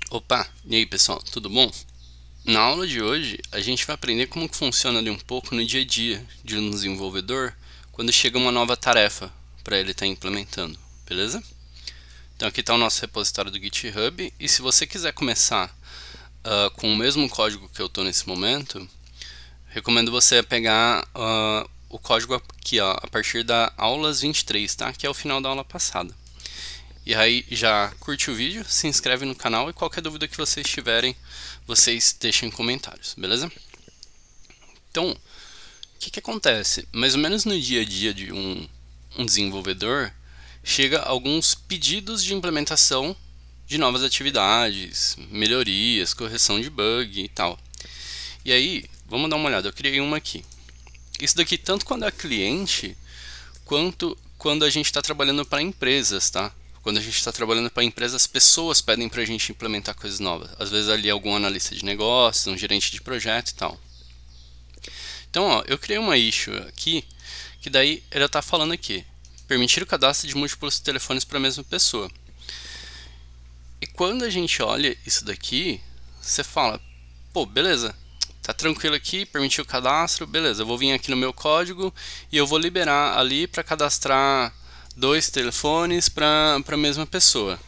Opa, e aí pessoal, tudo bom? Na aula de hoje a gente vai aprender como que funciona ali um pouco no dia a dia de um desenvolvedor quando chega uma nova tarefa para ele estar implementando, beleza? Então aqui está o nosso repositório do GitHub e se você quiser começar com o mesmo código que eu estou nesse momento, recomendo você pegar o código aqui ó, a partir da aulas 23, tá? Que é o final da aula passada. E aí já curte o vídeo, se inscreve no canal e qualquer dúvida que vocês tiverem, vocês deixem em comentários, beleza? Então, o que acontece? Mais ou menos no dia a dia de um desenvolvedor, chega alguns pedidos de implementação de novas atividades, melhorias, correção de bug e tal. E aí, vamos dar uma olhada, eu criei uma aqui. Isso daqui tanto quando é cliente, quanto quando a gente está trabalhando para empresas, tá? Quando a gente está trabalhando para empresas, as pessoas pedem para a gente implementar coisas novas. Às vezes ali algum analista de negócios, um gerente de projeto e tal. Então, ó, eu criei uma issue aqui, que daí ele está falando aqui, permitir o cadastro de múltiplos telefones para a mesma pessoa. E quando a gente olha isso daqui, você fala, pô, beleza, tá tranquilo aqui, permitir o cadastro, beleza, eu vou vir aqui no meu código e eu vou liberar ali para cadastrar dois telefones para a mesma pessoa.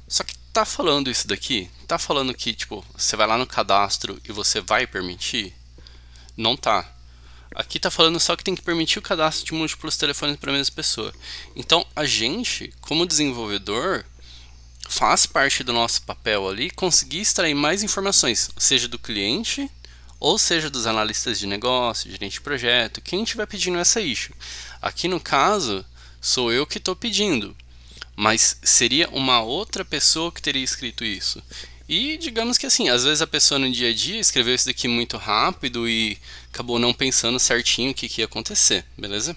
Só que tá falando isso daqui? Tá falando que, tipo, você vai lá no cadastro e você vai permitir? Não tá. Aqui tá falando só que tem que permitir o cadastro de múltiplos telefones para a mesma pessoa. Então, a gente, como desenvolvedor, faz parte do nosso papel ali conseguir extrair mais informações, seja do cliente ou seja dos analistas de negócio, gerente de projeto, quem estiver pedindo essa issue. Aqui no caso, sou eu que estou pedindo, mas seria uma outra pessoa que teria escrito isso. E digamos que assim, às vezes a pessoa no dia a dia escreveu isso daqui muito rápido e acabou não pensando certinho o que ia acontecer, beleza?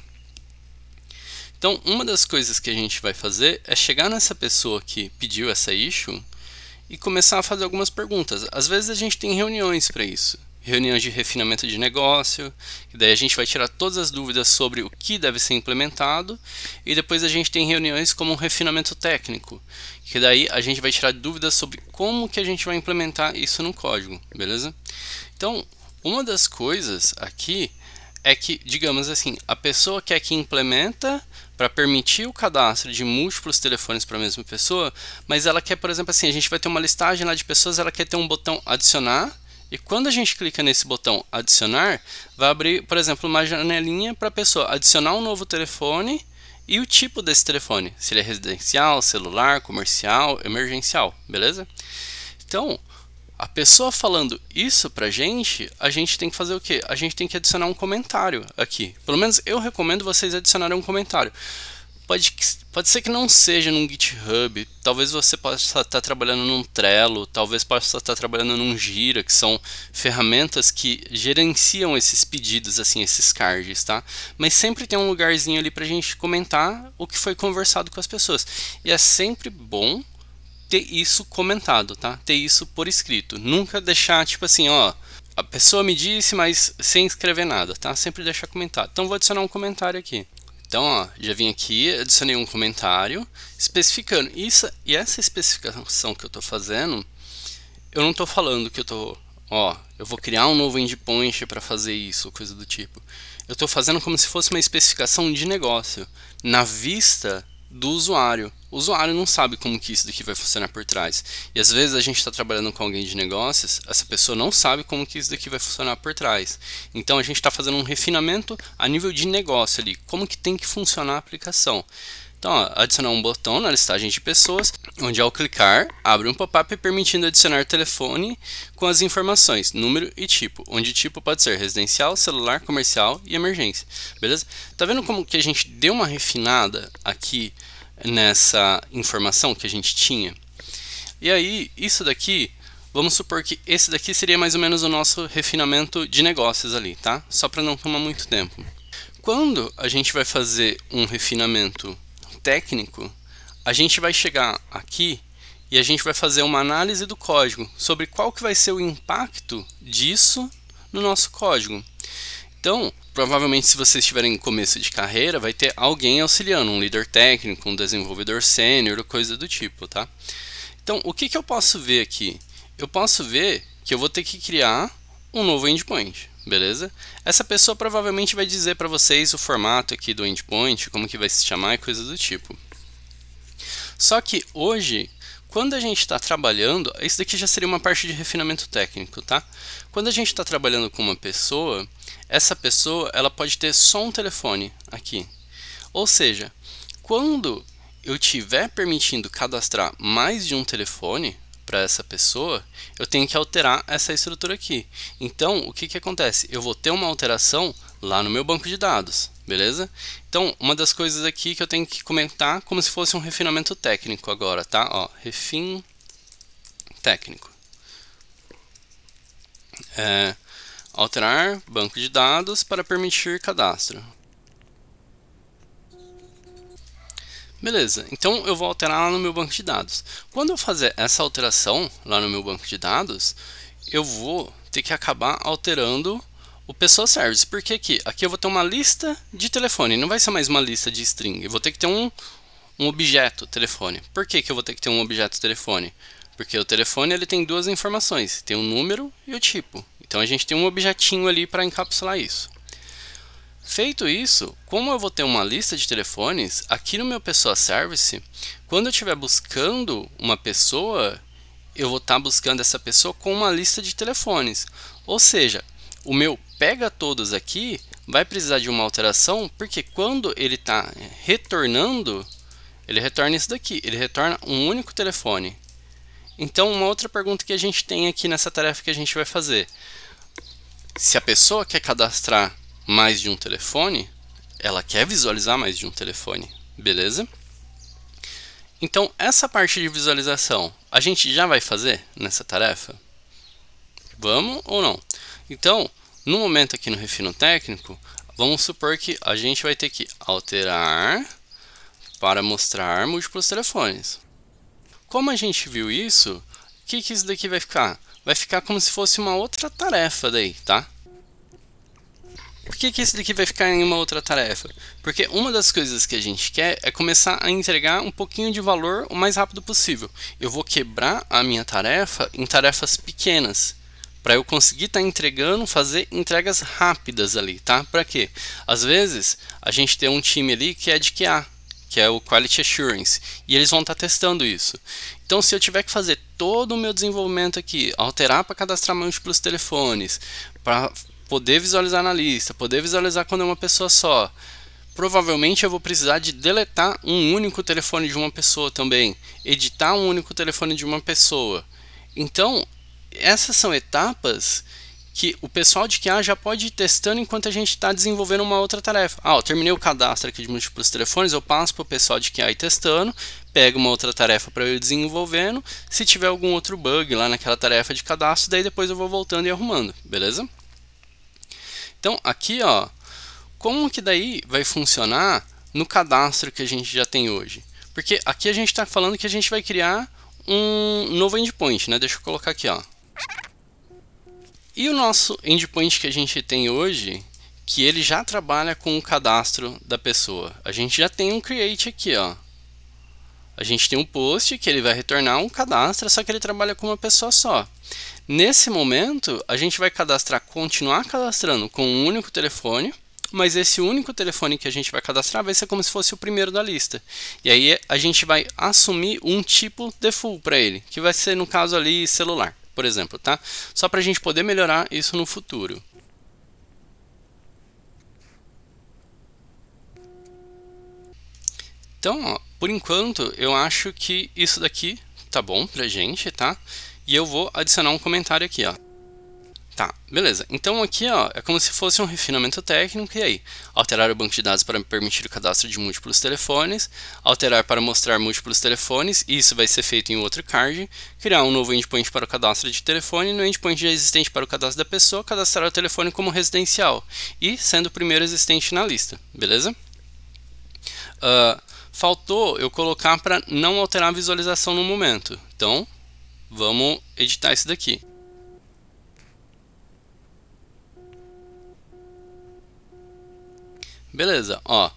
Então, uma das coisas que a gente vai fazer é chegar nessa pessoa que pediu essa issue e começar a fazer algumas perguntas. Às vezes a gente tem reuniões para isso. Reuniões de refinamento de negócio, e daí a gente vai tirar todas as dúvidas sobre o que deve ser implementado, e depois a gente tem reuniões como um refinamento técnico, que daí a gente vai tirar dúvidas sobre como que a gente vai implementar isso no código, beleza? Então, uma das coisas aqui é que, digamos assim, a pessoa quer que implementa para permitir o cadastro de múltiplos telefones para a mesma pessoa, mas ela quer, por exemplo, assim, a gente vai ter uma listagem lá de pessoas, ela quer ter um botão adicionar, e quando a gente clica nesse botão adicionar, vai abrir, por exemplo, uma janelinha para a pessoa adicionar um novo telefone e o tipo desse telefone, se ele é residencial, celular, comercial, emergencial, beleza? Então, a pessoa falando isso pra gente, a gente tem que fazer o quê? A gente tem que adicionar um comentário aqui. Pelo menos eu recomendo vocês adicionarem um comentário. Pode ser que não seja num GitHub, talvez você possa estar trabalhando num Trello, talvez possa estar trabalhando num Jira, que são ferramentas que gerenciam esses pedidos, assim, esses cards, tá? Mas sempre tem um lugarzinho ali pra gente comentar o que foi conversado com as pessoas. E é sempre bom ter isso comentado, tá? Ter isso por escrito. Nunca deixar, tipo assim, ó, a pessoa me disse, mas sem escrever nada, tá? Sempre deixar comentado. Então vou adicionar um comentário aqui. Então, ó, já vim aqui, adicionei um comentário especificando isso, e essa especificação que eu tô fazendo, eu não tô falando que eu tô, ó, eu vou criar um novo endpoint para fazer isso, coisa do tipo. Eu tô fazendo como se fosse uma especificação de negócio na vista do usuário. O usuário não sabe como que isso daqui vai funcionar por trás. E às vezes a gente está trabalhando com alguém de negócios, essa pessoa não sabe como que isso daqui vai funcionar por trás. Então a gente está fazendo um refinamento a nível de negócio ali, como que tem que funcionar a aplicação. Então, ó, adicionar um botão na listagem de pessoas, onde ao clicar, abre um pop-up permitindo adicionar telefone com as informações, número e tipo, onde tipo pode ser residencial, celular, comercial e emergência, beleza? Tá vendo como que a gente deu uma refinada aqui nessa informação que a gente tinha? E aí, isso daqui, vamos supor que esse daqui seria mais ou menos o nosso refinamento de negócios ali, tá? Só para não tomar muito tempo. Quando a gente vai fazer um refinamento técnico, a gente vai chegar aqui e a gente vai fazer uma análise do código sobre qual que vai ser o impacto disso no nosso código. Então, provavelmente se vocês estiverem em começo de carreira, vai ter alguém auxiliando, um líder técnico, um desenvolvedor sênior ou coisa do tipo, tá? Então, o que eu posso ver aqui? Eu posso ver que eu vou ter que criar um novo endpoint, beleza? Essa pessoa provavelmente vai dizer para vocês o formato aqui do endpoint, como que vai se chamar e coisas do tipo. Só que hoje, quando a gente está trabalhando, isso daqui já seria uma parte de refinamento técnico, tá? Quando a gente está trabalhando com uma pessoa, essa pessoa ela pode ter só um telefone aqui. Ou seja, quando eu estiver permitindo cadastrar mais de um telefone para essa pessoa, eu tenho que alterar essa estrutura aqui. Então, o que acontece? Eu vou ter uma alteração lá no meu banco de dados, beleza? Então, uma das coisas aqui que eu tenho que comentar como se fosse um refinamento técnico agora, tá? Ó, refin técnico. Alterar banco de dados para permitir cadastro. Beleza, então eu vou alterar lá no meu banco de dados. Quando eu fazer essa alteração lá no meu banco de dados, eu vou ter que acabar alterando o pessoa service. Porque aqui eu vou ter uma lista de telefone, não vai ser mais uma lista de string. Eu vou ter que ter um objeto telefone. Por que eu vou ter que ter um objeto telefone? Porque o telefone ele tem duas informações, tem o número e o tipo. Então a gente tem um objetinho ali para encapsular isso. Feito isso, como eu vou ter uma lista de telefones, aqui no meu pessoa service, quando eu estiver buscando uma pessoa, eu vou estar buscando essa pessoa com uma lista de telefones. Ou seja, o meu pega todos aqui vai precisar de uma alteração, porque quando ele está retornando, ele retorna isso daqui, ele retorna um único telefone. Então, uma outra pergunta que a gente tem aqui nessa tarefa que a gente vai fazer. Se a pessoa quer cadastrar mais de um telefone, ela quer visualizar mais de um telefone, beleza? Então, essa parte de visualização, a gente já vai fazer nessa tarefa? Vamos ou não? Então, no momento aqui no refino técnico, vamos supor que a gente vai ter que alterar para mostrar múltiplos telefones. Como a gente viu isso, o que isso daqui vai ficar? Vai ficar como se fosse uma outra tarefa daí, tá? Por que isso daqui vai ficar em uma outra tarefa? Porque uma das coisas que a gente quer é começar a entregar um pouquinho de valor o mais rápido possível. Eu vou quebrar a minha tarefa em tarefas pequenas, para eu conseguir estar entregando, fazer entregas rápidas ali, tá? Para quê? Às vezes, a gente tem um time ali que é de QA, que é o Quality Assurance, e eles vão estar testando isso. Então, se eu tiver que fazer todo o meu desenvolvimento aqui, alterar para cadastrar múltiplos telefones, para poder visualizar na lista, poder visualizar quando é uma pessoa só, provavelmente eu vou precisar de deletar um único telefone de uma pessoa também, editar um único telefone de uma pessoa. Então, essas são etapas que o pessoal de QA já pode ir testando enquanto a gente está desenvolvendo uma outra tarefa. Eu terminei o cadastro aqui de múltiplos telefones, eu passo para o pessoal de QA ir testando, pego uma outra tarefa para eu ir desenvolvendo, se tiver algum outro bug lá naquela tarefa de cadastro, daí depois eu vou voltando e arrumando, beleza? Então, aqui, ó, como que daí vai funcionar no cadastro que a gente já tem hoje? Porque aqui a gente está falando que a gente vai criar um novo endpoint, né? Deixa eu colocar aqui, ó. E o nosso endpoint que a gente tem hoje, que ele já trabalha com o cadastro da pessoa. A gente já tem um create aqui, ó. A gente tem um post que ele vai retornar um cadastro, só que ele trabalha com uma pessoa só. Nesse momento, a gente vai continuar cadastrando com um único telefone, mas esse único telefone que a gente vai cadastrar vai ser como se fosse o primeiro da lista. E aí a gente vai assumir um tipo default para ele, que vai ser no caso ali celular, por exemplo, tá? Só para a gente poder melhorar isso no futuro. Então, ó, por enquanto, eu acho que isso daqui tá bom pra gente, tá? E eu vou adicionar um comentário aqui, ó. Tá, beleza. Então aqui, ó, é como se fosse um refinamento técnico, e aí? Alterar o banco de dados para permitir o cadastro de múltiplos telefones, alterar para mostrar múltiplos telefones, e isso vai ser feito em outro card, criar um novo endpoint para o cadastro de telefone, no endpoint já existente para o cadastro da pessoa, cadastrar o telefone como residencial, e sendo o primeiro existente na lista, beleza? Faltou eu colocar para não alterar a visualização no momento, então vamos editar isso daqui. Beleza, ó,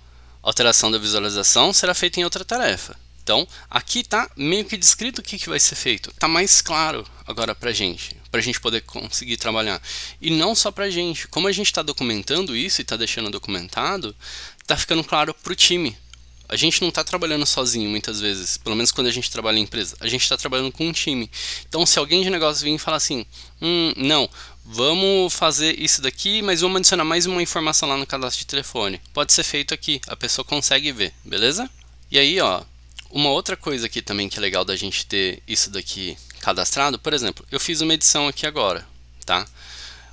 alteração da visualização será feita em outra tarefa. Então, aqui tá meio que descrito o que vai ser feito. Tá mais claro agora pra gente poder conseguir trabalhar. E não só pra gente. Como a gente está documentando isso e está deixando documentado, tá ficando claro pro time. A gente não está trabalhando sozinho muitas vezes, pelo menos quando a gente trabalha em empresa. A gente está trabalhando com um time. Então, se alguém de negócio vir e falar assim, não, vamos fazer isso daqui, mas vamos adicionar mais uma informação lá no cadastro de telefone. Pode ser feito aqui, a pessoa consegue ver, beleza? E aí, ó, uma outra coisa aqui também que é legal da gente ter isso daqui cadastrado, por exemplo, eu fiz uma edição aqui agora, tá?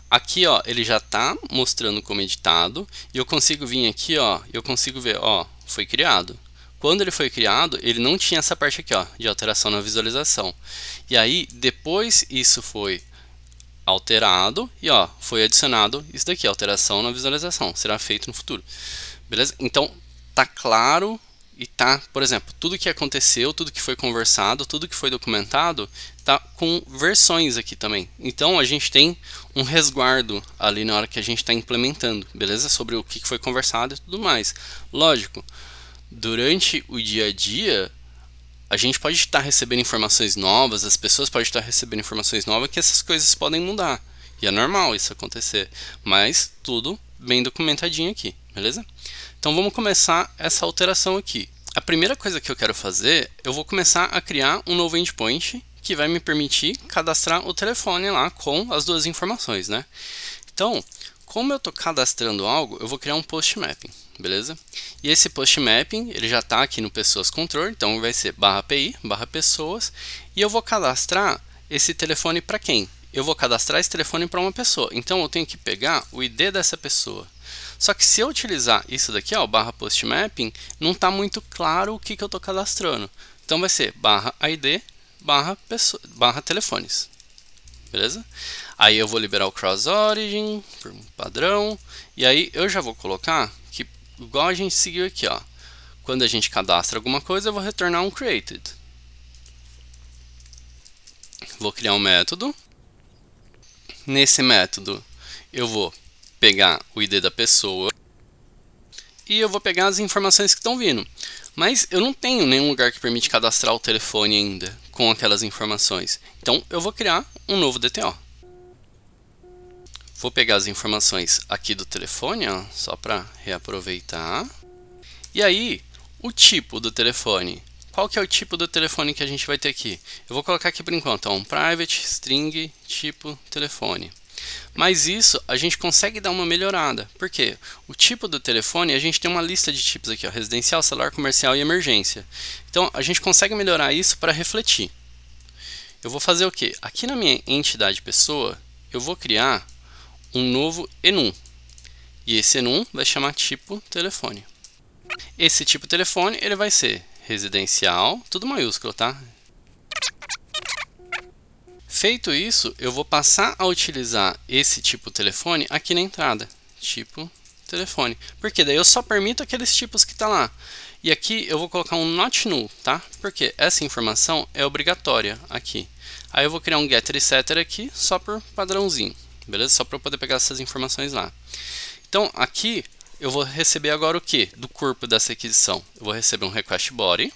Aqui, ó, ele já está mostrando como editado e eu consigo vir aqui, ó, eu consigo ver, ó, foi criado. Quando ele foi criado, ele não tinha essa parte aqui, ó, de alteração na visualização. E aí, depois isso foi alterado e, ó, foi adicionado isso daqui, alteração na visualização, será feito no futuro. Beleza? Então, tá claro. E tá, por exemplo, tudo que aconteceu, tudo que foi conversado, tudo que foi documentado, tá com versões aqui também. Então a gente tem um resguardo ali na hora que a gente está implementando, beleza? Sobre o que foi conversado e tudo mais. Lógico, durante o dia a dia, a gente pode estar recebendo informações novas, as pessoas podem estar recebendo informações novas, que essas coisas podem mudar. E é normal isso acontecer, mas tudo bem documentadinho aqui, beleza? Então vamos começar essa alteração aqui. A primeira coisa que eu quero fazer, eu vou começar a criar um novo endpoint que vai me permitir cadastrar o telefone lá com as duas informações, né? Então, como eu estou cadastrando algo, eu vou criar um post mapping, beleza? E esse post mapping, ele já está aqui no pessoas control, então vai ser /pi, /pessoas, e eu vou cadastrar esse telefone para quem? Eu vou cadastrar esse telefone para uma pessoa, então eu tenho que pegar o ID dessa pessoa. Só que se eu utilizar isso daqui, ó, /postmapping, não está muito claro o que eu estou cadastrando. Então vai ser /id /telefones. Beleza? Aí eu vou liberar o cross origin por padrão. E aí eu já vou colocar que, igual a gente seguiu aqui, ó. Quando a gente cadastra alguma coisa, eu vou retornar um created. Vou criar um método. Nesse método eu vou pegar o ID da pessoa e eu vou pegar as informações que estão vindo. Mas eu não tenho nenhum lugar que permite cadastrar o telefone ainda com aquelas informações. Então eu vou criar um novo DTO. Vou pegar as informações aqui do telefone, ó, só para reaproveitar. E aí, o tipo do telefone. Qual que é o tipo do telefone que a gente vai ter aqui? Eu vou colocar aqui por enquanto, ó, um private string tipo telefone. Mas isso a gente consegue dar uma melhorada. Por quê? O tipo do telefone, a gente tem uma lista de tipos aqui, ó, residencial, celular, comercial e emergência. Então a gente consegue melhorar isso para refletir. Eu vou fazer o quê? Aqui na minha entidade pessoa, eu vou criar um novo enum. E esse enum vai chamar tipo telefone. Esse tipo telefone, ele vai ser residencial, tudo maiúsculo, tá? Feito isso, eu vou passar a utilizar esse tipo telefone aqui na entrada. Tipo telefone. Porque daí eu só permito aqueles tipos que está lá. E aqui eu vou colocar um not null, tá? Porque essa informação é obrigatória aqui. Aí eu vou criar um getter e setter aqui só por padrãozinho. Beleza? Só para eu poder pegar essas informações lá. Então aqui eu vou receber agora o que? Do corpo dessa aquisição. Eu vou receber um request body.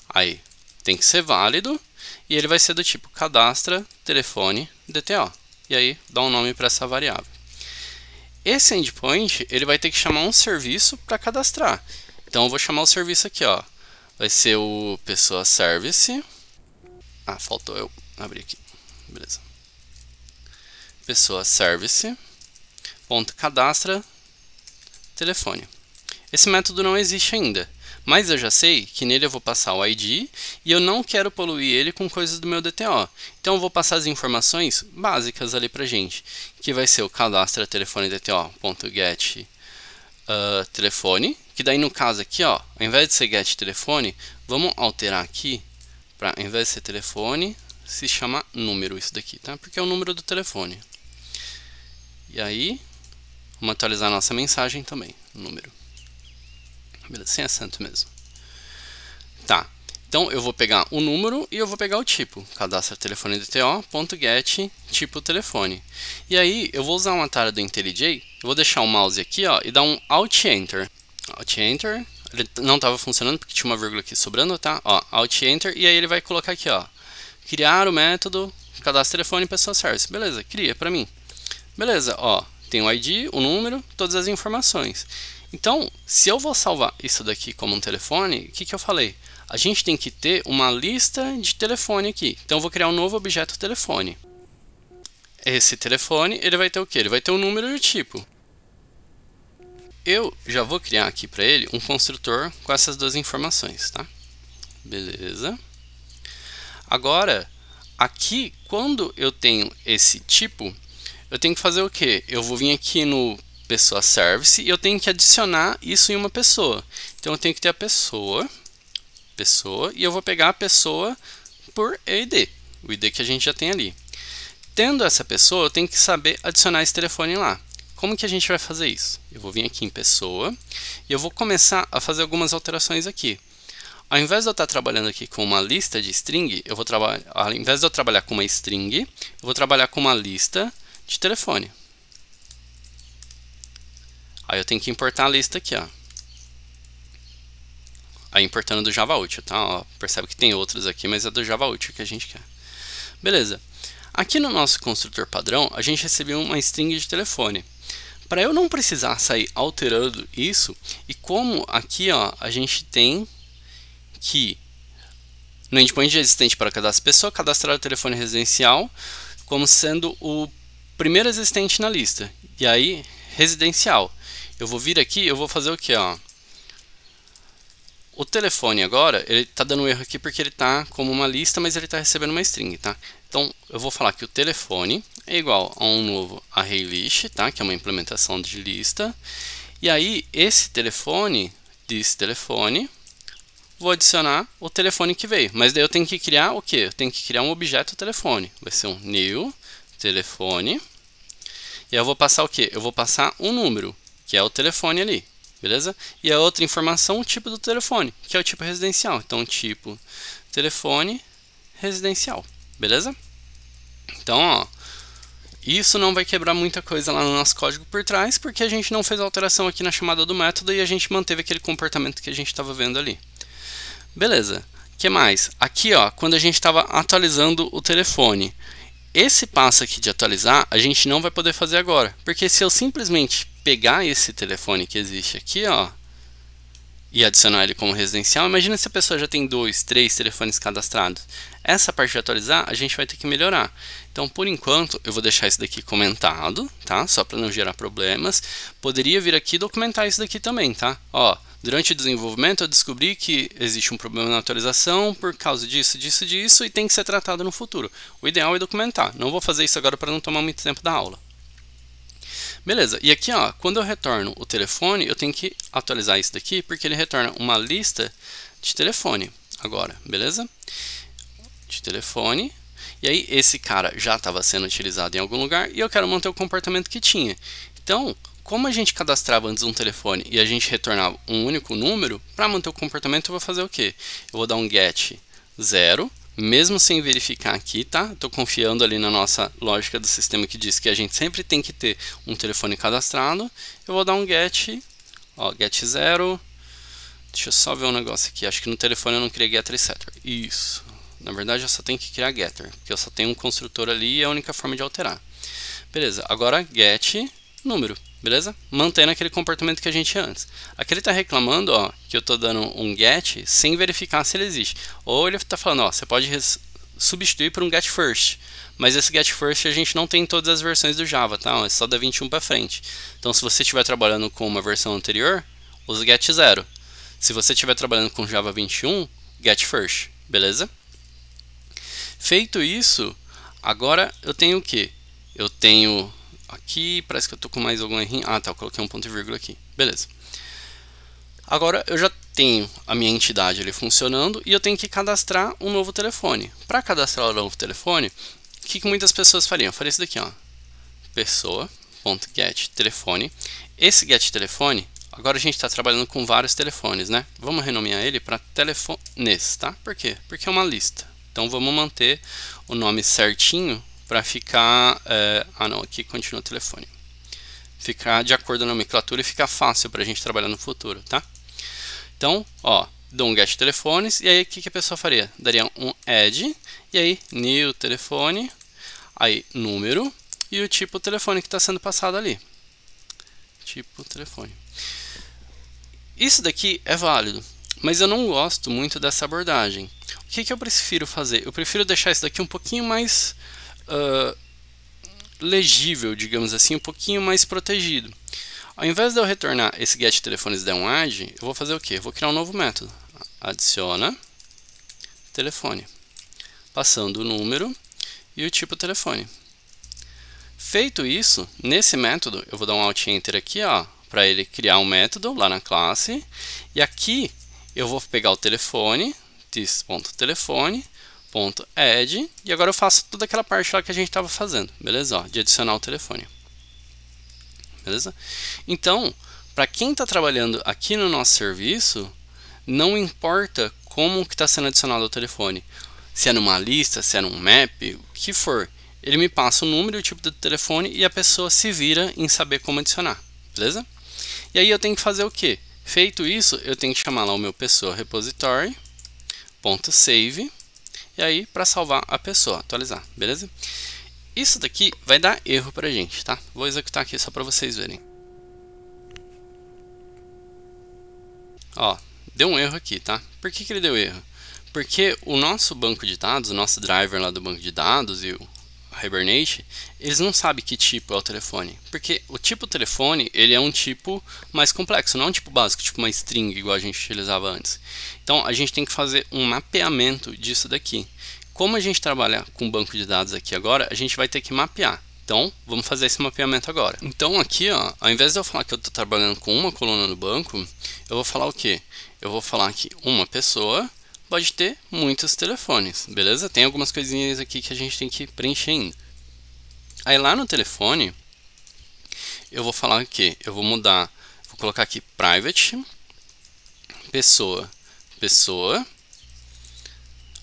Aí tem que ser válido. E ele vai ser do tipo cadastra telefone DTO. E aí dá um nome para essa variável. Esse endpoint ele vai ter que chamar um serviço para cadastrar. Então eu vou chamar o serviço aqui, ó. Vai ser o pessoa service. Ah, faltou eu abrir aqui. Beleza. Pessoa service ponto cadastra telefone. Esse método não existe ainda. Mas eu já sei que nele eu vou passar o ID e eu não quero poluir ele com coisas do meu DTO. Então eu vou passar as informações básicas ali pra gente, que vai ser o cadastra telefone DTO.get telefone, que daí no caso aqui, ó, ao invés de ser get telefone, vamos alterar aqui para ao invés de ser telefone, se chama número isso daqui, tá? Porque é o número do telefone. E aí, vamos atualizar a nossa mensagem também, número. Beleza, sem acento mesmo. Tá, então eu vou pegar o número e eu vou pegar o tipo. Cadastra telefone DTO.get tipo telefone. E aí eu vou usar um atalho do IntelliJ. Eu vou deixar o mouse aqui, ó, e dar um Alt Enter. Alt Enter. ele não estava funcionando porque tinha uma vírgula aqui sobrando, tá? Ó, Alt Enter, e aí ele vai colocar aqui, ó, criar o método cadastro telefone pessoa service. Beleza, cria para mim. Beleza, ó, tem o ID, o número, todas as informações. Então, se eu vou salvar isso daqui como um telefone, o que eu falei? A gente tem que ter uma lista de telefone aqui. Então, eu vou criar um novo objeto telefone. Esse telefone, ele vai ter o quê? Ele vai ter um número de tipo. Eu já vou criar aqui para ele um construtor com essas duas informações, tá? Beleza. Agora, aqui, quando eu tenho esse tipo, eu tenho que fazer o quê? Eu vou vir aqui no pessoa service e eu tenho que adicionar isso em uma pessoa. Então, eu tenho que ter a pessoa, e eu vou pegar a pessoa por ID, o ID que a gente já tem ali. Tendo essa pessoa, eu tenho que saber adicionar esse telefone lá. Como que a gente vai fazer isso? Eu vou vir aqui em pessoa e eu vou começar a fazer algumas alterações aqui. Ao invés de eu estar trabalhando aqui com uma lista de string, eu vou trabalhar, ao invés de eu trabalhar com uma string, eu vou trabalhar com uma lista de telefone. Aí eu tenho que importar a lista aqui, ó. Aí importando do Java Util, tá? Ó, percebe que tem outros aqui, mas é do Java Util que a gente quer. Beleza. Aqui no nosso construtor padrão, a gente recebeu uma string de telefone. Para eu não precisar sair alterando isso, e como aqui ó, a gente tem que no endpoint existente para cadastro pessoa, cadastrar o telefone residencial como sendo o primeiro existente na lista. E aí, residencial. Eu vou vir aqui, eu vou fazer o que, ó? O telefone agora, ele está dando um erro aqui porque ele está como uma lista, mas ele está recebendo uma string, tá? Então, eu vou falar que o telefone é igual a um novo ArrayList, tá? Que é uma implementação de lista. E aí, esse telefone, vou adicionar o telefone que veio. Mas daí eu tenho que criar o quê? Eu tenho que criar um objeto telefone. Vai ser um new telefone. E aí eu vou passar o quê? Eu vou passar um número, que é o telefone ali. Beleza? E a outra informação, o tipo do telefone, que é o tipo residencial. Então, tipo telefone residencial. Beleza? Então, ó, isso não vai quebrar muita coisa lá no nosso código por trás, porque a gente não fez alteração aqui na chamada do método e a gente manteve aquele comportamento que a gente estava vendo ali. Beleza. O que mais? Aqui, ó, quando a gente estava atualizando o telefone, esse passo aqui de atualizar, a gente não vai poder fazer agora, porque se eu simplesmente pegar esse telefone que existe aqui, ó, e adicionar ele como residencial, imagina se a pessoa já tem 2, 3 telefones cadastrados. Essa parte de atualizar, a gente vai ter que melhorar. Então, por enquanto, eu vou deixar isso daqui comentado, tá? Só para não gerar problemas. Poderia vir aqui e documentar isso daqui também, tá? Ó, durante o desenvolvimento, eu descobri que existe um problema na atualização por causa disso, disso, e tem que ser tratado no futuro. O ideal é documentar. Não vou fazer isso agora para não tomar muito tempo da aula. Beleza, e aqui ó, quando eu retorno o telefone, eu tenho que atualizar isso daqui, porque ele retorna uma lista de telefone agora, beleza? De telefone, e aí esse cara já estava sendo utilizado em algum lugar, e eu quero manter o comportamento que tinha. Então, como a gente cadastrava antes um telefone e a gente retornava um único número, para manter o comportamento eu vou fazer o quê? Eu vou dar um get 0, mesmo sem verificar aqui, tá? Estou confiando ali na nossa lógica do sistema que diz que a gente sempre tem que ter um telefone cadastrado. Eu vou dar um get, ó, get 0. Deixa eu só ver um negócio aqui. Acho que no telefone eu não criei getter e setter. Isso. Na verdade eu só tenho que criar getter, porque eu só tenho um construtor ali e é a única forma de alterar. Beleza, agora get número. Beleza? Mantendo aquele comportamento que a gente tinha antes. Aqui ele está reclamando ó, que eu estou dando um get sem verificar se ele existe. Ou ele está falando, ó, você pode substituir por um get first. Mas esse get first a gente não tem em todas as versões do Java, tá? É só da 21 para frente. Então se você estiver trabalhando com uma versão anterior, use get 0. Se você estiver trabalhando com Java 21, get first. Beleza? Feito isso, agora eu tenho o que? Eu tenho... Aqui, parece que eu estou com mais algum errinho. Ah, tá, eu coloquei um ponto e vírgula aqui. Beleza. Agora, eu já tenho a minha entidade ali funcionando e eu tenho que cadastrar um novo telefone. Para cadastrar o novo telefone, o que muitas pessoas fariam? Eu faria isso daqui, ó. Pessoa.getTelefone. Esse getTelefone, agora a gente está trabalhando com vários telefones, né? Vamos renomear ele para telefones, tá? Por quê? Porque é uma lista. Então, vamos manter o nome certinho para ficar... não, aqui continua o telefone. Ficar de acordo com a nomenclatura e ficar fácil para a gente trabalhar no futuro, tá? Então, ó, dou um get telefones, e aí o que a pessoa faria? Daria um add, e aí new telefone, aí número, e o tipo telefone que está sendo passado ali. Tipo telefone. Isso daqui é válido, mas eu não gosto muito dessa abordagem. O que eu prefiro fazer? Eu prefiro deixar isso daqui um pouquinho mais legível, digamos assim, um pouquinho mais protegido. Ao invés de eu retornar esse get telefones der um add, eu vou fazer o quê? Eu vou criar um novo método. Adiciona telefone, passando o número e o tipo telefone. Feito isso, nesse método, eu vou dar um Alt Enter aqui, ó, para ele criar um método lá na classe. E aqui eu vou pegar o telefone, this.telefone.add, e agora eu faço toda aquela parte lá que a gente estava fazendo, beleza? Ó, de adicionar o telefone. Beleza? Então, para quem está trabalhando aqui no nosso serviço, não importa como que está sendo adicionado ao telefone. Se é numa lista, se é num map, o que for. Ele me passa o número e o tipo do telefone e a pessoa se vira em saber como adicionar. Beleza? E aí eu tenho que fazer o quê? Feito isso, eu tenho que chamar lá o meu pessoa repository.save e aí para salvar a pessoa, atualizar, beleza? Isso daqui vai dar erro pra gente, tá? Vou executar aqui só para vocês verem. Ó, deu um erro aqui, tá? Por que ele deu erro? Porque o nosso banco de dados, o nosso driver lá do banco de dados e o Hibernate, eles não sabem que tipo é o telefone. Porque o tipo telefone, ele é um tipo mais complexo, não é um tipo básico, tipo uma string, igual a gente utilizava antes. Então, a gente tem que fazer um mapeamento disso daqui. Como a gente trabalha com banco de dados aqui agora, a gente vai ter que mapear. Então, vamos fazer esse mapeamento agora. Então, aqui, ó, ao invés de eu falar que eu estou trabalhando com uma coluna no banco, eu vou falar o quê? Eu vou falar que uma pessoa pode ter muitos telefones, beleza? Tem algumas coisinhas aqui que a gente tem que preencher ainda. Aí lá no telefone, eu vou falar o quê? Eu vou mudar, vou colocar aqui private, pessoa.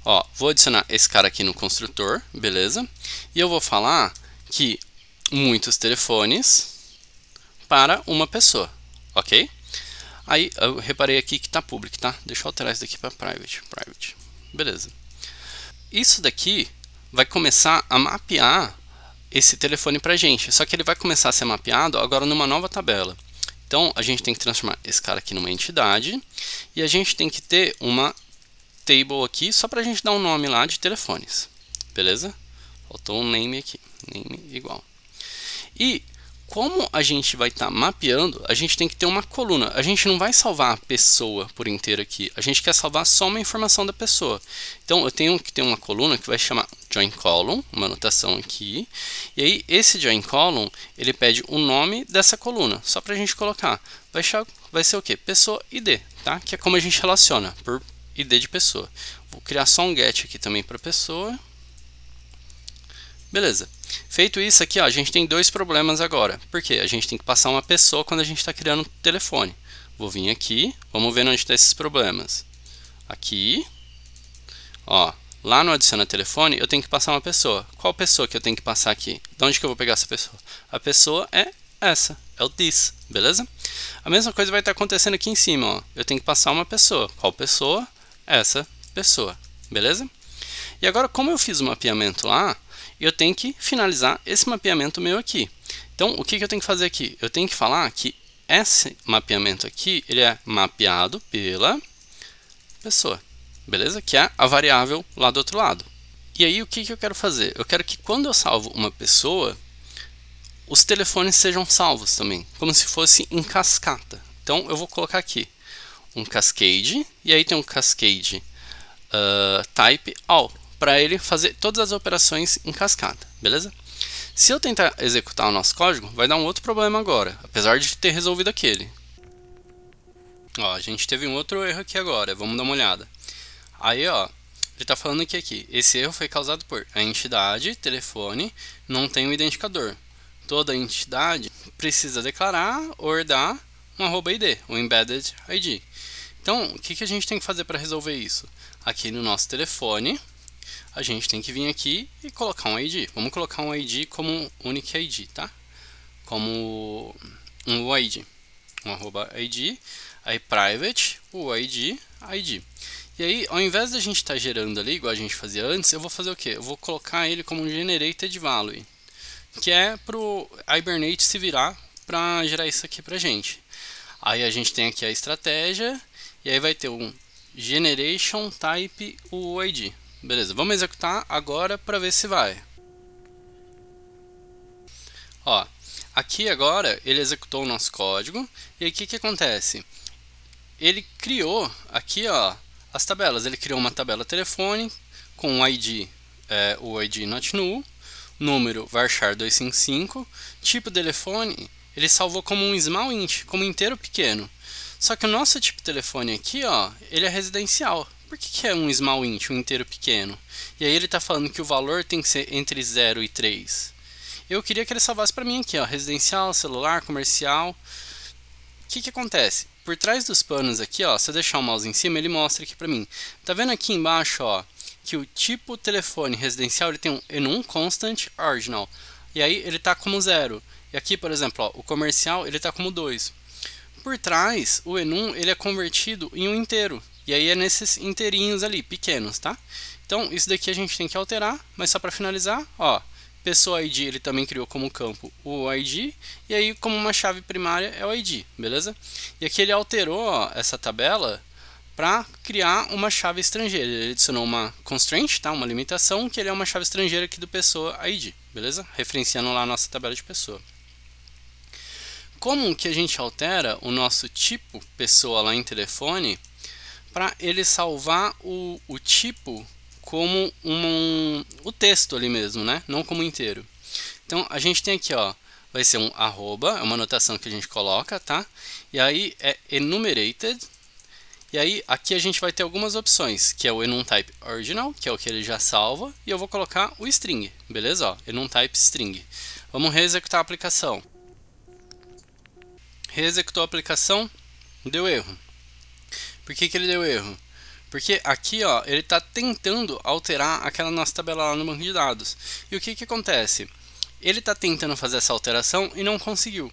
Ó, vou adicionar esse cara aqui no construtor, beleza? E eu vou falar que muitos telefones para uma pessoa, ok? Aí eu reparei aqui que está public, tá? Deixa eu alterar isso daqui para private, beleza? Isso daqui vai começar a mapear esse telefone para a gente, só que ele vai começar a ser mapeado agora numa nova tabela. Então a gente tem que transformar esse cara aqui numa entidade e a gente tem que ter uma table aqui só para a gente dar um nome lá de telefones, beleza? Faltou um name aqui, name igual. E como a gente vai estar mapeando, a gente tem que ter uma coluna. A gente não vai salvar a pessoa por inteiro aqui. A gente quer salvar só uma informação da pessoa. Então, eu tenho que ter uma coluna que vai chamar join column, uma anotação aqui. E aí, esse join column, ele pede o nome dessa coluna, só para a gente colocar. Vai ser o quê? Pessoa ID, tá? Que é como a gente relaciona, por ID de pessoa. Vou criar só um get aqui também para pessoa. Beleza. Feito isso aqui, ó, a gente tem dois problemas agora. Por quê? A gente tem que passar uma pessoa quando a gente está criando um telefone. Vou vir aqui, vamos ver onde estão esses problemas. Aqui, ó, lá no adiciona telefone, eu tenho que passar uma pessoa. Qual pessoa que eu tenho que passar aqui? De onde que eu vou pegar essa pessoa? A pessoa é essa, é o this, beleza? A mesma coisa vai estar acontecendo aqui em cima, ó. Eu tenho que passar uma pessoa. Qual pessoa? Essa pessoa, beleza? E agora, como eu fiz o mapeamento lá, eu tenho que finalizar esse mapeamento meu aqui. Então, o que eu tenho que fazer aqui? Eu tenho que falar que esse mapeamento aqui, ele é mapeado pela pessoa, beleza? Que é a variável lá do outro lado. E aí, o que eu quero fazer? Eu quero que quando eu salvo uma pessoa, os telefones sejam salvos também, como se fosse em cascata. Então, eu vou colocar aqui um cascade, e aí tem um cascade type all, para ele fazer todas as operações em cascata, beleza? Se eu tentar executar o nosso código, vai dar um outro problema agora, apesar de ter resolvido aquele. Ó, a gente teve um outro erro aqui agora, vamos dar uma olhada. Aí, ó, ele está falando aqui, esse erro foi causado por a entidade telefone não tem um identificador. Toda entidade precisa declarar ou herdar um @id, um embedded ID. Então, o que a gente tem que fazer para resolver isso? Aqui no nosso telefone, a gente tem que vir aqui e colocar um ID. Vamos colocar um ID como um unique ID, tá? Como um ID, um @id, aí private, o ID. E aí, ao invés da gente estar gerando ali, igual a gente fazia antes, eu vou fazer o quê? Eu vou colocar ele como um generated value, que é para o Hibernate se virar para gerar isso aqui para a gente. Aí a gente tem aqui a estratégia, e aí vai ter um generation type UID. Beleza, vamos executar agora para ver se vai. Ó, aqui agora ele executou o nosso código, e aí o que acontece? Ele criou aqui, ó, as tabelas. Ele criou uma tabela telefone com o ID, o ID not null, número varchar 255, tipo telefone, ele salvou como um small int, como inteiro pequeno. Só que o nosso tipo telefone aqui, ó, ele é residencial. Por que é um small int, um inteiro pequeno? E aí ele está falando que o valor tem que ser entre 0 e 3. Eu queria que ele salvasse para mim aqui, ó, residencial, celular, comercial. O que acontece? Por trás dos panos aqui, ó, se eu deixar o mouse em cima, ele mostra aqui para mim. Tá vendo aqui embaixo, ó, que o tipo telefone residencial ele tem um enum constant ordinal. E aí ele está como 0. E aqui, por exemplo, ó, o comercial ele está como 2. Por trás, o enum ele é convertido em um inteiro. E aí é nesses inteirinhos ali, pequenos, tá? Então, isso daqui a gente tem que alterar, mas só para finalizar, ó, pessoa ID ele também criou como campo o ID, e aí como uma chave primária é o ID, beleza? E aqui ele alterou, ó, essa tabela para criar uma chave estrangeira. Ele adicionou uma constraint, tá? Uma limitação, que ele é uma chave estrangeira aqui do pessoa ID, beleza? Referenciando lá a nossa tabela de pessoa. Como que a gente altera o nosso tipo pessoa lá em telefone para ele salvar o tipo como o texto ali mesmo, né? Não como inteiro. Então a gente tem aqui, ó, vai ser um arroba, é uma anotação que a gente coloca, tá? E aí é enumerated. E aí aqui a gente vai ter algumas opções, que é o enumtype original, que é o que ele já salva, e eu vou colocar o string, beleza? Ó, enumtype string. Vamos reexecutar a aplicação. Reexecutou a aplicação, deu erro. Por que ele deu erro? Porque aqui, ó, ele está tentando alterar aquela nossa tabela lá no banco de dados. E o que acontece? Ele está tentando fazer essa alteração e não conseguiu.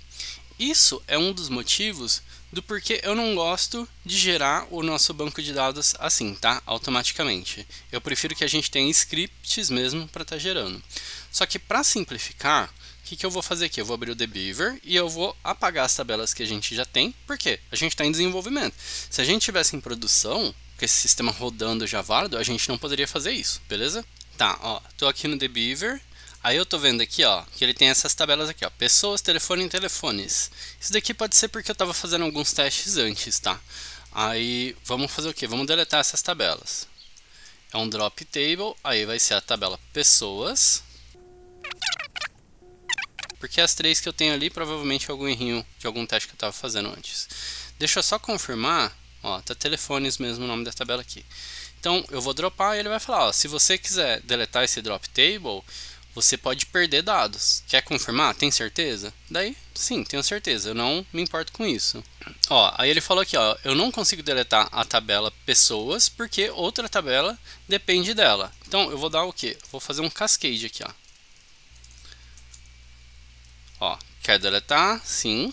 Isso é um dos motivos do porquê eu não gosto de gerar o nosso banco de dados assim, tá? Automaticamente. Eu prefiro que a gente tenha scripts mesmo para estar gerando. Só que para simplificar, o que eu vou fazer aqui? Eu vou abrir o Debeaver e eu vou apagar as tabelas que a gente já tem. Por quê? A gente está em desenvolvimento. Se a gente tivesse em produção, com esse sistema rodando já válido, a gente não poderia fazer isso, beleza? Tá, ó, tô aqui no Debeaver. Aí eu tô vendo aqui, ó, que ele tem essas tabelas aqui, ó, pessoas, telefone e telefones. Isso daqui pode ser porque eu tava fazendo alguns testes antes, tá? Aí vamos fazer o quê? Vamos deletar essas tabelas. É um drop table, aí vai ser a tabela pessoas. Porque as três que eu tenho ali provavelmente é algum errinho de algum teste que eu estava fazendo antes. Deixa eu só confirmar, ó, tá telefones mesmo o nome da tabela aqui. Então eu vou dropar e ele vai falar, ó, se você quiser deletar esse drop table, você pode perder dados. Quer confirmar? Tem certeza? Daí, sim, tenho certeza, eu não me importo com isso. Ó, aí ele falou aqui, ó, eu não consigo deletar a tabela pessoas porque outra tabela depende dela. Então eu vou dar o quê? Vou fazer um cascade aqui, ó. Ó, quer deletar? Sim.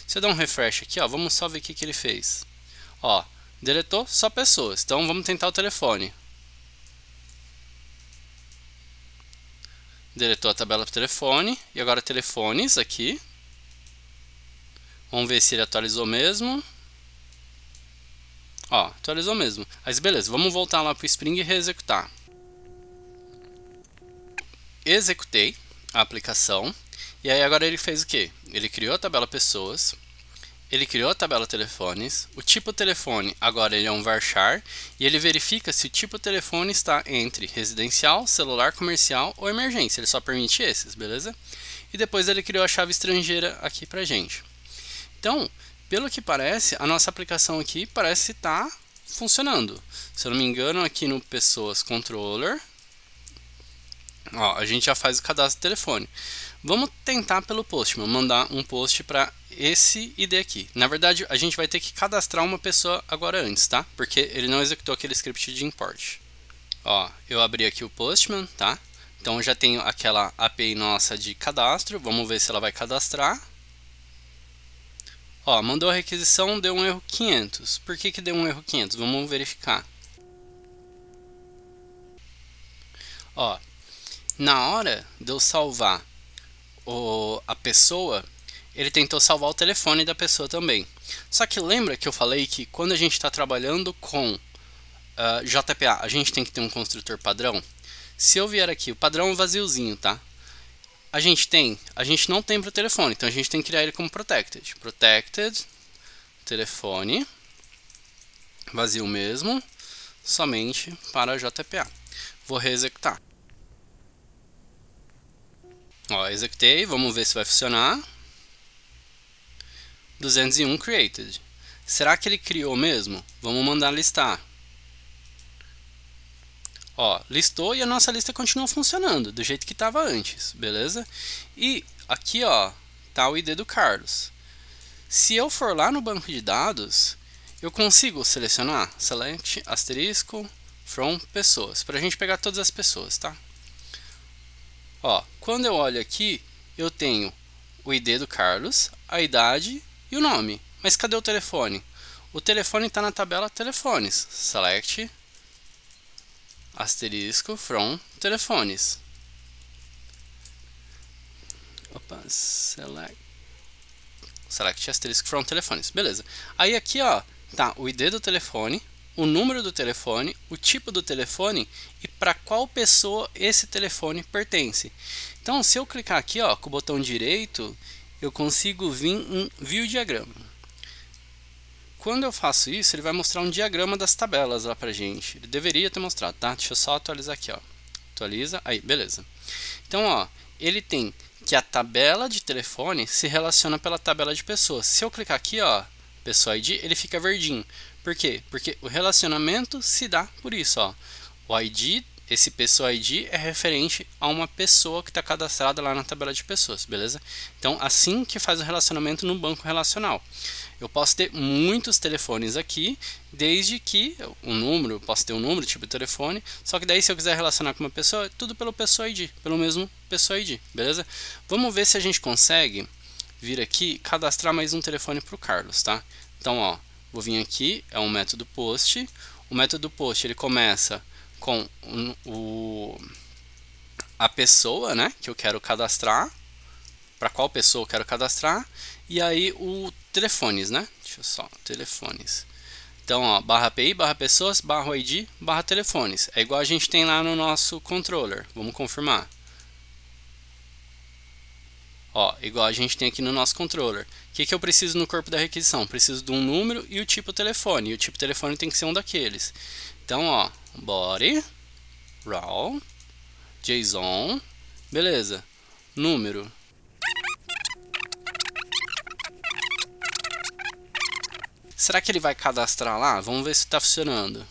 Se eu dar um refresh aqui, ó, vamos só ver o que ele fez. Ó, deletou só pessoas. Então vamos tentar o telefone. Deletou a tabela do telefone. E agora telefones aqui. Vamos ver se ele atualizou mesmo. Ó, atualizou mesmo. Mas beleza, vamos voltar lá para o Spring e reexecutar. Executei a aplicação. E aí agora ele fez o quê? Ele criou a tabela pessoas, ele criou a tabela telefones, o tipo telefone agora ele é um varchar e ele verifica se o tipo telefone está entre residencial, celular, comercial ou emergência. Ele só permite esses, beleza? E depois ele criou a chave estrangeira aqui pra gente. Então, pelo que parece, a nossa aplicação aqui parece estar funcionando. Se eu não me engano, aqui no pessoas controller, ó, a gente já faz o cadastro do telefone. Vamos tentar pelo Postman, mandar um post para esse ID aqui. Na verdade, a gente vai ter que cadastrar uma pessoa agora antes, tá? Porque ele não executou aquele script de import. Ó, eu abri aqui o Postman, tá? Então, eu já tenho aquela API nossa de cadastro. Vamos ver se ela vai cadastrar. Ó, mandou a requisição, deu um erro 500. Por que deu um erro 500? Vamos verificar. Ó, na hora de eu salvar a pessoa, ele tentou salvar o telefone da pessoa também. Só que lembra que eu falei que quando a gente está trabalhando com JPA, a gente tem que ter um construtor padrão? Se eu vier aqui, o padrão é vaziozinho, tá? A gente não tem para o telefone, então a gente tem que criar ele como protected. Protected, telefone, vazio mesmo, somente para JPA. Vou reexecutar. Ó, executei, vamos ver se vai funcionar. 201 created. Será que ele criou mesmo? Vamos mandar listar. Ó, listou e a nossa lista continua funcionando do jeito que estava antes, beleza? E aqui, ó, tá o ID do Carlos. Se eu for lá no banco de dados, eu consigo selecionar select asterisco from pessoas, para a gente pegar todas as pessoas, tá? Ó, quando eu olho aqui, eu tenho o ID do Carlos, a idade e o nome. Mas cadê o telefone? O telefone está na tabela telefones. Select asterisco from telefones. Opa, select asterisco from telefones. Beleza. Aí aqui, ó, tá o ID do telefone, o número do telefone, o tipo do telefone e para qual pessoa esse telefone pertence. Então, se eu clicar aqui, ó, com o botão direito, eu consigo vir um view diagrama. Quando eu faço isso, ele vai mostrar um diagrama das tabelas lá pra gente. Ele deveria ter mostrado, tá? Deixa eu só atualizar aqui, ó. Atualiza, aí, beleza. Então, ó, ele tem que a tabela de telefone se relaciona pela tabela de pessoas. Se eu clicar aqui, ó, pessoa ID, ele fica verdinho. Por quê? Porque o relacionamento se dá por isso, ó. O ID, esse pessoa ID é referente a uma pessoa que está cadastrada lá na tabela de pessoas, beleza? Então, assim que faz o relacionamento no banco relacional. Eu posso ter muitos telefones aqui, desde que eu posso ter um número, tipo de telefone, só que daí se eu quiser relacionar com uma pessoa, é tudo pelo pessoa ID, pelo mesmo pessoa ID, beleza? Vamos ver se a gente consegue vir aqui cadastrar mais um telefone para o Carlos, tá? Então, ó, vou vir aqui, é um método post. O método post ele começa com a pessoa, né, que eu quero cadastrar, para qual pessoa eu quero cadastrar, e aí o telefones, né? Deixa eu só, telefones. Então, ó, barra API, barra pessoas, barra ID, barra telefones. É igual a gente tem lá no nosso controller. Vamos confirmar. Ó, igual a gente tem aqui no nosso controller. O que eu preciso no corpo da requisição? Preciso de um número e o tipo telefone. E o tipo telefone tem que ser um daqueles. Então, ó, body, raw, JSON, beleza. Número. Será que ele vai cadastrar lá? Vamos ver se está funcionando.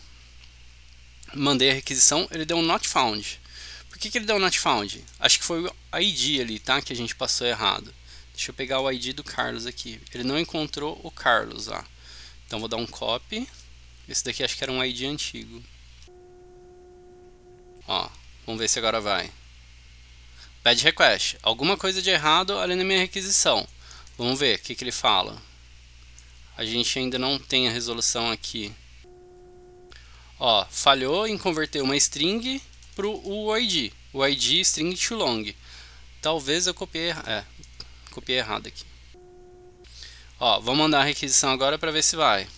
Mandei a requisição, ele deu um not found. Por que ele deu um not found? Acho que foi o ID ali, tá? Que a gente passou errado. Deixa eu pegar o ID do Carlos aqui. Ele não encontrou o Carlos lá. Então vou dar um copy. Esse daqui acho que era um ID antigo. Ó, vamos ver se agora vai. Bad request. Alguma coisa de errado ali na minha requisição. Vamos ver o que ele fala. A gente ainda não tem a resolução aqui. Ó, falhou em converter uma string para o ID. O ID string too long. Talvez eu copiei errado aqui. Ó, vou mandar a requisição agora para ver se vai.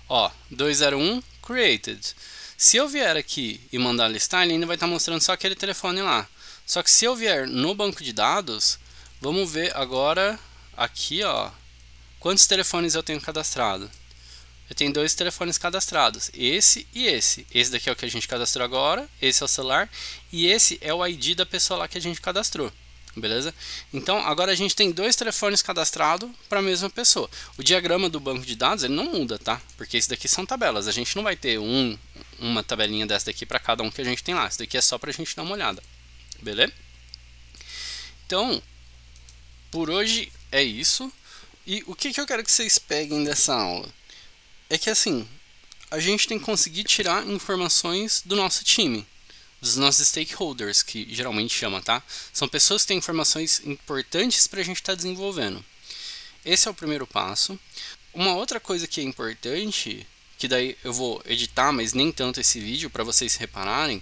Ó, 201 created. Se eu vier aqui e mandar listar, ele ainda vai estar mostrando só aquele telefone lá. Só que se eu vier no banco de dados, vamos ver agora aqui, ó, quantos telefones eu tenho cadastrado. Eu tenho 2 telefones cadastrados, esse e esse. Esse daqui é o que a gente cadastrou agora, esse é o celular e esse é o ID da pessoa lá que a gente cadastrou. Beleza? Então agora a gente tem 2 telefones cadastrados para a mesma pessoa. O diagrama do banco de dados ele não muda, tá? Porque isso daqui são tabelas. A gente não vai ter uma tabelinha dessa daqui para cada um que a gente tem lá. Isso daqui é só para a gente dar uma olhada. Beleza? Então, por hoje é isso. E o que eu quero que vocês peguem dessa aula? É que assim, a gente tem que conseguir tirar informações do nosso time, dos nossos stakeholders, que geralmente chama, tá? São pessoas que têm informações importantes para a gente estar desenvolvendo. esse é o primeiro passo. Uma outra coisa que é importante, que daí eu vou editar, mas nem tanto esse vídeo para vocês repararem,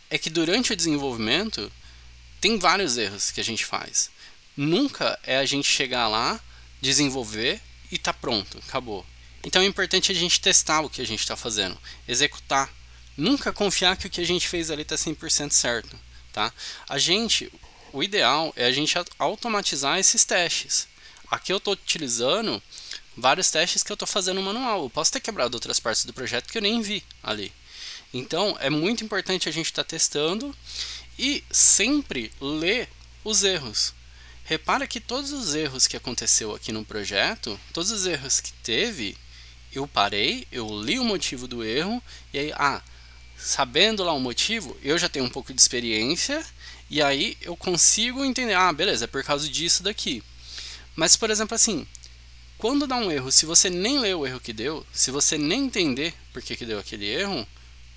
é que durante o desenvolvimento tem vários erros que a gente faz. Nunca é a gente chegar lá, desenvolver e tá pronto, acabou. Então é importante a gente testar o que a gente está fazendo, executar. Nunca confiar que o que a gente fez ali está 100% certo, tá? O ideal é a gente automatizar esses testes. Aqui eu estou utilizando vários testes que eu estou fazendo manual. Eu posso ter quebrado outras partes do projeto que eu nem vi ali. Então é muito importante a gente estar testando e sempre ler os erros. Repara que todos os erros que aconteceu aqui no projeto, todos os erros que teve, eu parei, eu li o motivo do erro e aí, sabendo lá o motivo, eu já tenho um pouco de experiência e aí eu consigo entender, beleza, é por causa disso daqui. Mas, por exemplo, assim, quando dá um erro, se você nem lê o erro que deu, se você nem entender por que deu aquele erro,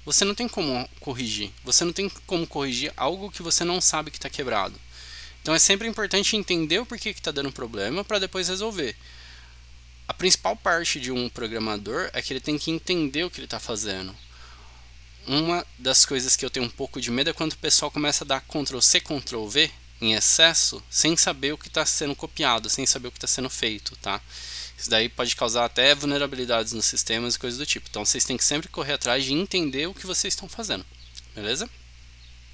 você não tem como corrigir. Você não tem como corrigir algo que você não sabe que está quebrado. Então é sempre importante entender o porquê que está dando problema para depois resolver. A principal parte de um programador é que ele tem que entender o que ele está fazendo. Uma das coisas que eu tenho um pouco de medo é quando o pessoal começa a dar Ctrl+C, Ctrl+V em excesso, sem saber o que está sendo copiado, sem saber o que está sendo feito, tá? Isso daí pode causar até vulnerabilidades nos sistemas e coisas do tipo. Então vocês têm que sempre correr atrás de entender o que vocês estão fazendo, beleza?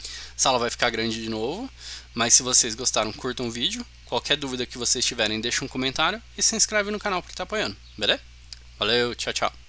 A sala vai ficar grande de novo, mas se vocês gostaram, curtam o vídeo. Qualquer dúvida que vocês tiverem, deixa um comentário e se inscreve no canal porque está apoiando, beleza? Valeu, tchau, tchau.